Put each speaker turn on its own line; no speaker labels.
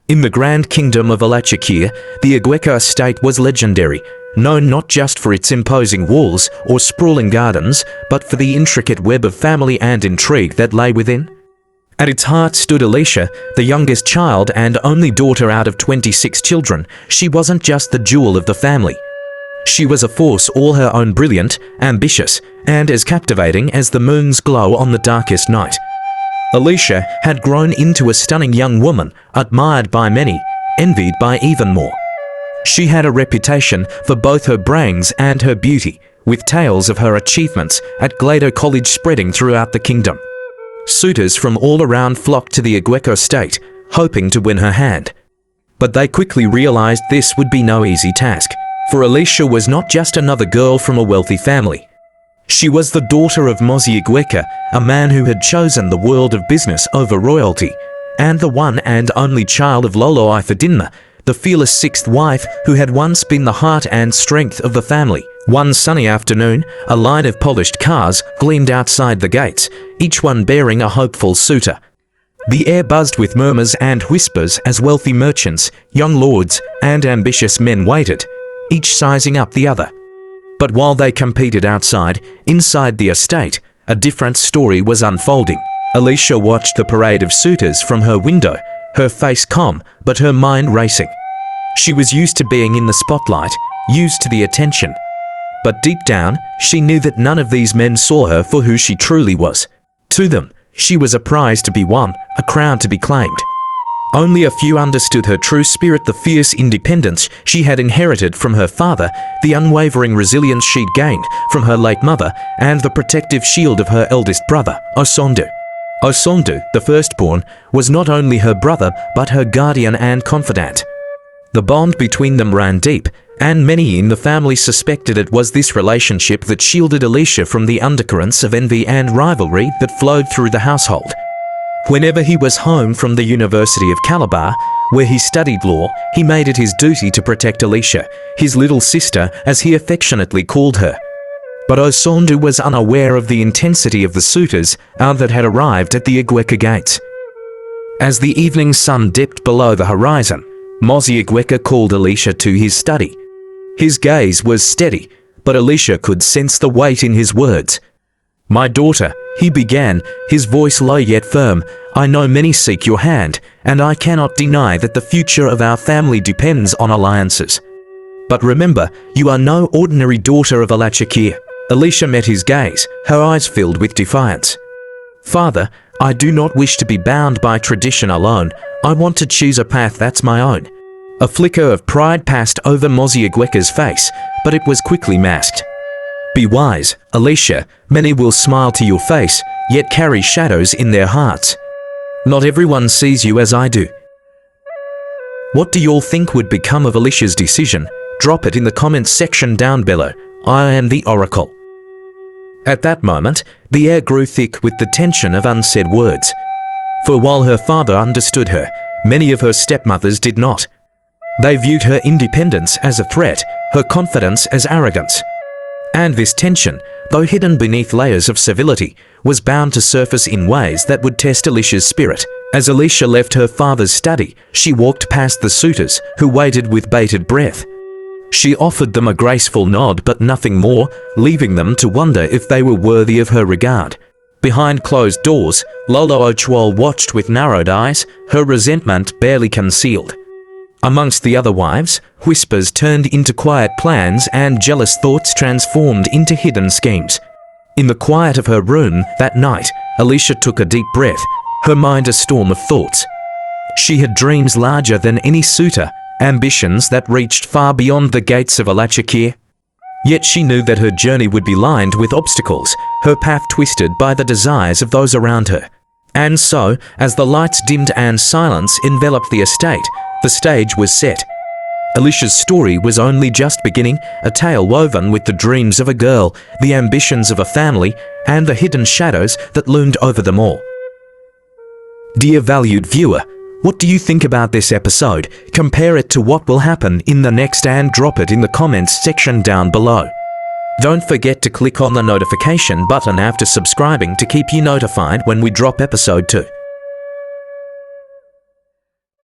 In the Grand Kingdom of Elicia, the Igueca estate was legendary, known not just for its imposing walls or sprawling gardens, but for the intricate web of family and intrigue that lay within. At its heart stood Elicia, the youngest child and only daughter out of 26 children. She wasn't just the jewel of the family. She was a force all her own, brilliant, ambitious, and as captivating as the moon's glow on the darkest night. Elicia had grown into a stunning young woman, admired by many, envied by even more. She had a reputation for both her brains and her beauty, with tales of her achievements at Glado College spreading throughout the kingdom. Suitors from all around flocked to the Igueca estate, hoping to win her hand. But they quickly realized this would be no easy task, for Elicia was not just another girl from a wealthy family. She was the daughter of Mozi Igueca, a man who had chosen the world of business over royalty, and the one and only child of Lolo Ifedinma, the fearless sixth wife who had once been the heart and strength of the family. One sunny afternoon, a line of polished cars gleamed outside the gates, each one bearing a hopeful suitor. The air buzzed with murmurs and whispers as wealthy merchants, young lords, and ambitious men waited, each sizing up the other. But while they competed outside, inside the estate, a different story was unfolding. Elicia watched the parade of suitors from her window, her face calm, but her mind racing. She was used to being in the spotlight, used to the attention. But deep down, she knew that none of these men saw her for who she truly was. To them, she was a prize to be won, a crown to be claimed. Only a few understood her true spirit, the fierce independence she had inherited from her father, the unwavering resilience she'd gained from her late mother, and the protective shield of her eldest brother, Osondu. Osondu, the firstborn, was not only her brother, but her guardian and confidant. The bond between them ran deep, and many in the family suspected it was this relationship that shielded Elicia from the undercurrents of envy and rivalry that flowed through the household. Whenever he was home from the University of Calabar, where he studied law, he made it his duty to protect Elicia, his little sister as he affectionately called her. But Osondu was unaware of the intensity of the suitors that had arrived at the Igueca gates. As the evening sun dipped below the horizon, Mozi Igueca called Elicia to his study. His gaze was steady, but Elicia could sense the weight in his words. "My daughter," he began, his voice low yet firm, "I know many seek your hand, and I cannot deny that the future of our family depends on alliances. But remember, you are no ordinary daughter of Elicia." Elicia met his gaze, her eyes filled with defiance. "Father, I do not wish to be bound by tradition alone. I want to choose a path that's my own." A flicker of pride passed over Mozi Igueca's face, but it was quickly masked. "Be wise, Elicia. Many will smile to your face, yet carry shadows in their hearts. Not everyone sees you as I do." What do you all think would become of Elicia's decision? Drop it in the comments section down below. I am the Oracle. At that moment, the air grew thick with the tension of unsaid words. For while her father understood her, many of her stepmothers did not. They viewed her independence as a threat, her confidence as arrogance. And this tension, though hidden beneath layers of civility, was bound to surface in ways that would test Elicia's spirit. As Elicia left her father's study, she walked past the suitors, who waited with bated breath. She offered them a graceful nod but nothing more, leaving them to wonder if they were worthy of her regard. Behind closed doors, Lolo Ochuol watched with narrowed eyes, her resentment barely concealed. Amongst the other wives, whispers turned into quiet plans and jealous thoughts transformed into hidden schemes. In the quiet of her room that night, Elicia took a deep breath, her mind a storm of thoughts. She had dreams larger than any suitor, ambitions that reached far beyond the gates of Elicia. Yet she knew that her journey would be lined with obstacles, her path twisted by the desires of those around her. And so, as the lights dimmed and silence enveloped the estate, the stage was set. Elicia's story was only just beginning, a tale woven with the dreams of a girl, the ambitions of a family, and the hidden shadows that loomed over them all. Dear valued viewer, what do you think about this episode? Compare it to what will happen in the next and drop it in the comments section down below. Don't forget to click on the notification button after subscribing to keep you notified when we drop episode 2.